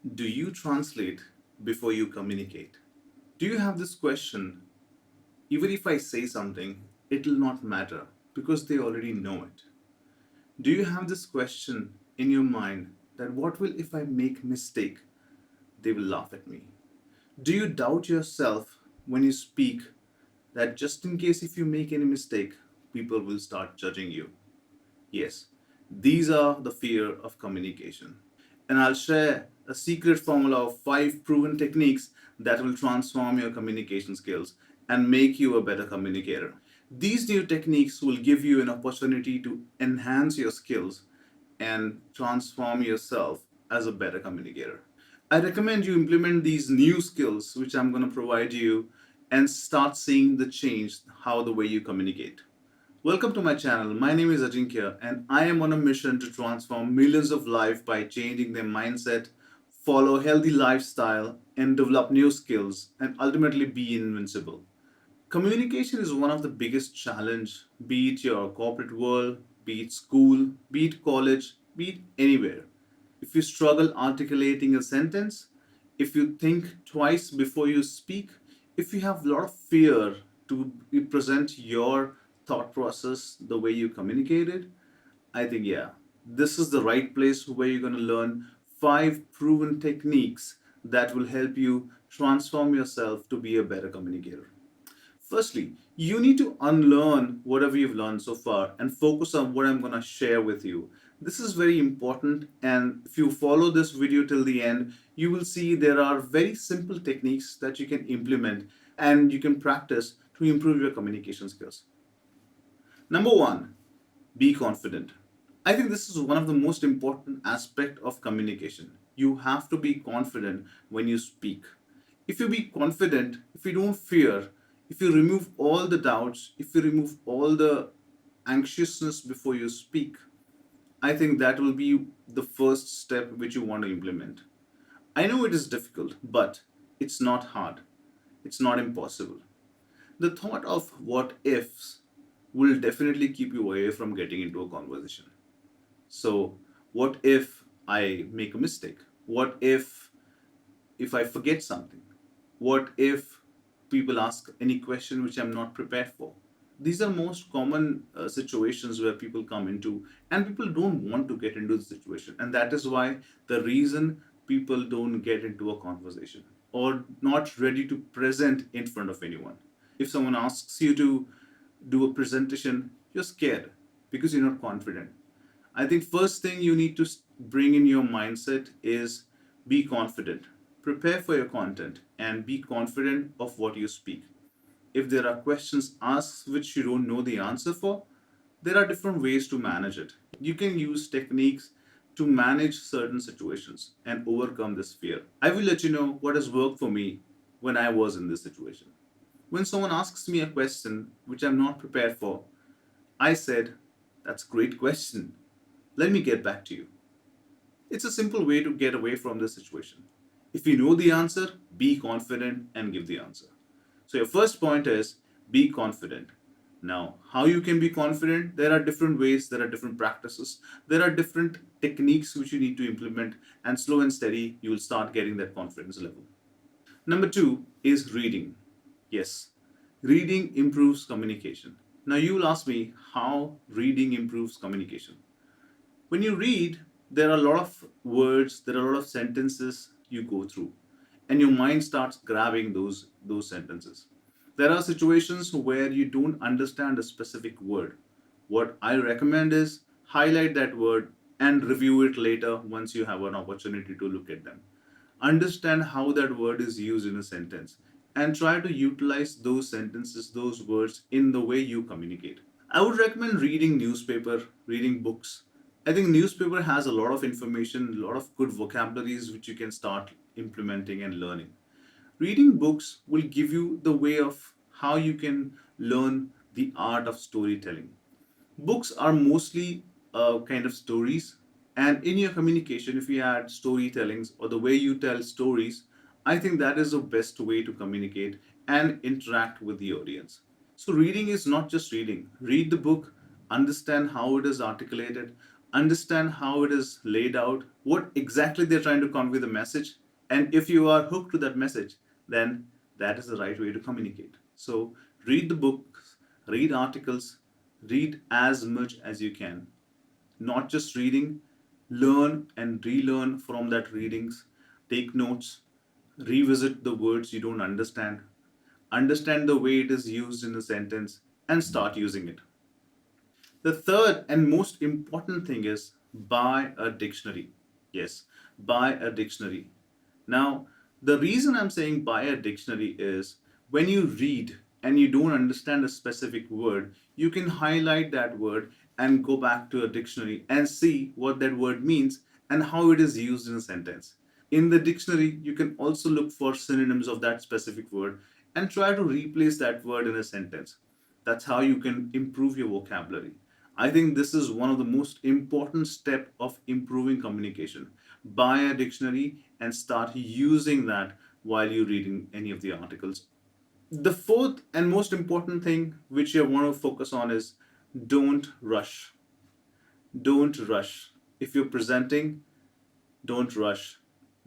Do you translate before you communicate? Do you have this question? Even if I say something, it will not matter because they already know it. Do you have this question in your mind that what will if I make mistake? They will laugh at me. Do you doubt yourself when you speak that just in case if you make any mistake, people will start judging you? Yes, these are the fear of communication. And I'll share a secret formula of 5 proven techniques that will transform your communication skills and make you a better communicator. These new techniques will give you an opportunity to enhance your skills and transform yourself as a better communicator. I recommend you implement these new skills which I'm going to provide you and start seeing the change how the way you communicate. Welcome to my channel. My name is Ajinkya and I am on a mission to transform millions of lives by changing their mindset, follow a healthy lifestyle and develop new skills and ultimately be invincible. Communication is one of the biggest challenge, be it your corporate world, be it school, be it college, be it anywhere. If you struggle articulating a sentence, if you think twice before you speak, if you have a lot of fear to present your thought process the way you communicated, I think, yeah, this is the right place where you're going to learn 5 proven techniques that will help you transform yourself to be a better communicator. Firstly, you need to unlearn whatever you've learned so far and focus on what I'm going to share with you. This is very important, and if you follow this video till the end, you will see there are very simple techniques that you can implement and you can practice to improve your communication skills. Number one, be confident. I think this is one of the most important aspect of communication. You have to be confident when you speak. If you be confident, if you don't fear, if you remove all the doubts, if you remove all the anxiousness before you speak, I think that will be the first step which you want to implement. I know it is difficult, but it's not hard. It's not impossible. The thought of what ifs will definitely keep you away from getting into a conversation. So, what if I make a mistake? What if I forget something? What if people ask any question which I'm not prepared for? These are most common situations where people come into, and people don't want to get into the situation, and that is why the reason people don't get into a conversation or not ready to present in front of anyone. If someone asks you to do a presentation, you're scared because you're not confident. I think first thing you need to bring in your mindset is be confident. Prepare for your content and be confident of what you speak. If there are questions asked which you don't know the answer for, there are different ways to manage it. You can use techniques to manage certain situations and overcome this fear. I will let you know what has worked for me when I was in this situation. When someone asks me a question which I'm not prepared for, I said, "That's a great question. Let me get back to you." It's a simple way to get away from this situation. If you know the answer, be confident and give the answer. So, your first point is be confident. Now, how you can be confident? There are different ways, there are different practices, there are different techniques which you need to implement, and slow and steady, you will start getting that confidence level. Number two is reading. Yes, reading improves communication. Now, you will ask me how reading improves communication. When you read, there are a lot of words, there are a lot of sentences you go through, and your mind starts grabbing those sentences. There are situations where you don't understand a specific word. What I recommend is highlight that word and review it later once you have an opportunity to look at them. Understand how that word is used in a sentence and try to utilize those sentences, those words in the way you communicate. I would recommend reading newspaper, reading books. I think newspaper has a lot of information, a lot of good vocabularies which you can start implementing and learning. Reading books will give you the way of how you can learn the art of storytelling. Books are mostly kind of stories, and in your communication, if you add storytellings or the way you tell stories, I think that is the best way to communicate and interact with the audience. So reading is not just reading. Read the book, understand how it is articulated, understand how it is laid out, what exactly they're trying to convey the message, and if you are hooked to that message, then that is the right way to communicate. So read the books, read articles, read as much as you can. Not just reading, learn and relearn from that readings, take notes, revisit the words you don't understand the way it is used in a sentence, and start using it. The third and most important thing is buy a dictionary. Yes, buy a dictionary. Now, the reason I'm saying buy a dictionary is when you read and you don't understand a specific word, you can highlight that word and go back to a dictionary and see what that word means and how it is used in a sentence. In the dictionary, you can also look for synonyms of that specific word and try to replace that word in a sentence. That's how you can improve your vocabulary. I think this is one of the most important step of improving communication. Buy a dictionary and start using that while you're reading any of the articles. The fourth and most important thing which you want to focus on is don't rush. Don't rush. If you're presenting, don't rush.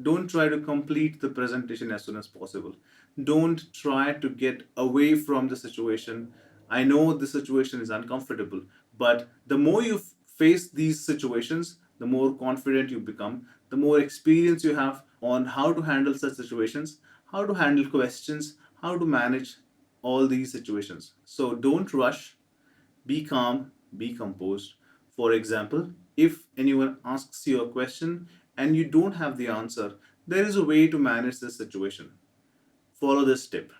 Don't try to complete the presentation as soon as possible. Don't try to get away from the situation. I know the situation is uncomfortable, but the more you face these situations, the more confident you become, the more experience you have on how to handle such situations, how to handle questions, how to manage all these situations. So don't rush, be calm, be composed. For example, if anyone asks you a question and you don't have the answer, there is a way to manage this situation. Follow this tip.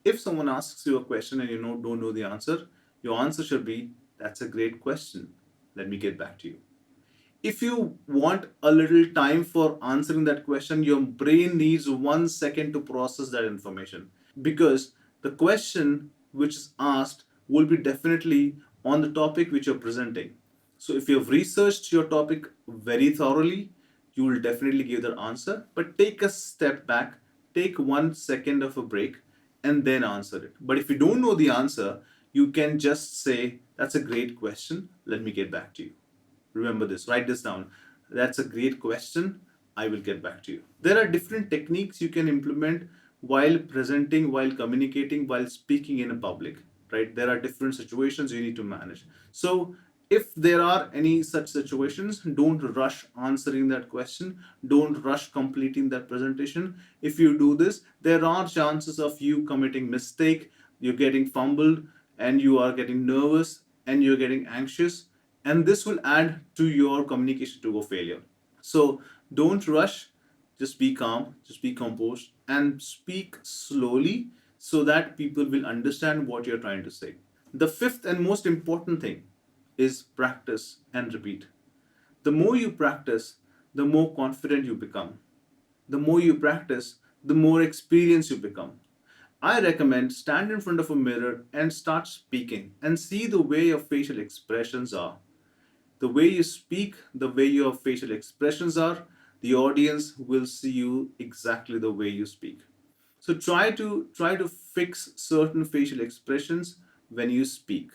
If someone asks you a question and don't know the answer, your answer should be, "That's a great question. Let me get back to you." If you want a little time for answering that question, your brain needs 1 second to process that information, because the question which is asked will be definitely on the topic which you're presenting. So if you've researched your topic very thoroughly, you will definitely give the answer, but take a step back, take 1 second of a break, and then answer it. But if you don't know the answer, you can just say, "That's a great question. Let me get back to you." Remember this, write this down. "That's a great question. I will get back to you." There are different techniques you can implement while presenting, while communicating, while speaking in a public, right? There are different situations you need to manage. So, if there are any such situations, don't rush answering that question. Don't rush completing that presentation. If you do this, there are chances of you committing mistake, you're getting fumbled, and you are getting nervous and you're getting anxious, and this will add to your communication to a failure. So don't rush, just be calm, just be composed, and speak slowly so that people will understand what you're trying to say. The fifth and most important thing is practice and repeat. The more you practice, the more confident you become. The more you practice, the more experience you become. I recommend stand in front of a mirror and start speaking and see the way your facial expressions are. The way you speak, the way your facial expressions are, the audience will see you exactly the way you speak. So try to fix certain facial expressions when you speak.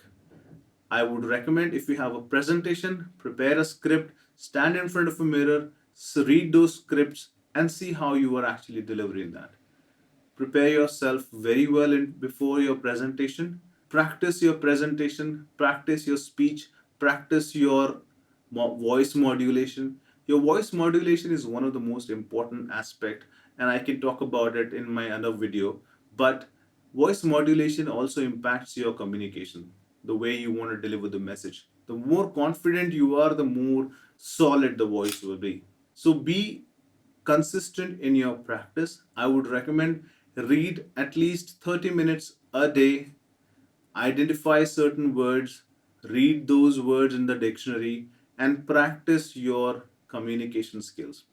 I would recommend, if you have a presentation, prepare a script, stand in front of a mirror, read those scripts, and see how you are actually delivering that. Prepare yourself very well before your presentation. Practice your presentation, practice your speech, practice your voice modulation. Your voice modulation is one of the most important aspect, and I can talk about it in my other video. But voice modulation also impacts your communication, the way you want to deliver the message. The more confident you are, the more solid the voice will be. So be consistent in your practice. I would recommend read at least 30 minutes a day, identify certain words, read those words in the dictionary, and practice your communication skills.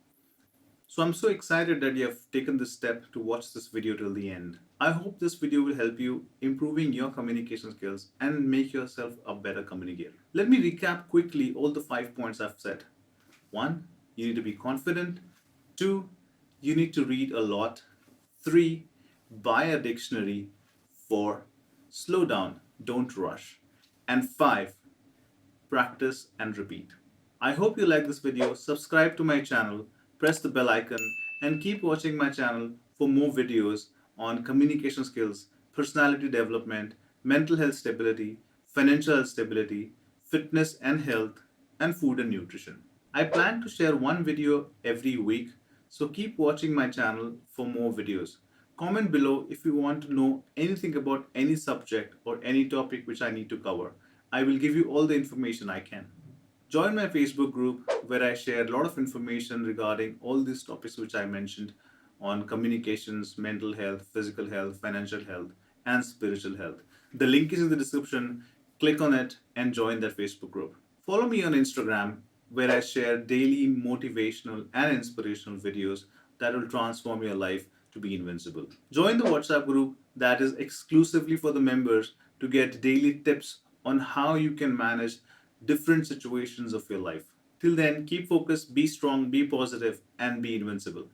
So I'm so excited that you have taken this step to watch this video till the end. I hope this video will help you improving your communication skills and make yourself a better communicator. Let me recap quickly all the 5 points I've said. 1, you need to be confident. 2, you need to read a lot. 3, buy a dictionary. 4, slow down, don't rush. And 5, practice and repeat. I hope you like this video. Subscribe to my channel, press the bell icon, and keep watching my channel for more videos on communication skills, personality development, mental health stability, financial health stability, fitness and health, and food and nutrition. I plan to share one video every week, so keep watching my channel for more videos. Comment below if you want to know anything about any subject or any topic which I need to cover. I will give you all the information I can. Join my Facebook group where I share a lot of information regarding all these topics which I mentioned on communications, mental health, physical health, financial health, and spiritual health. The link is in the description. Click on it and join that Facebook group. Follow me on Instagram where I share daily motivational and inspirational videos that will transform your life to be invincible. Join the WhatsApp group that is exclusively for the members to get daily tips on how you can manage different situations of your life. Till then, keep focused, be strong, be positive, and be invincible.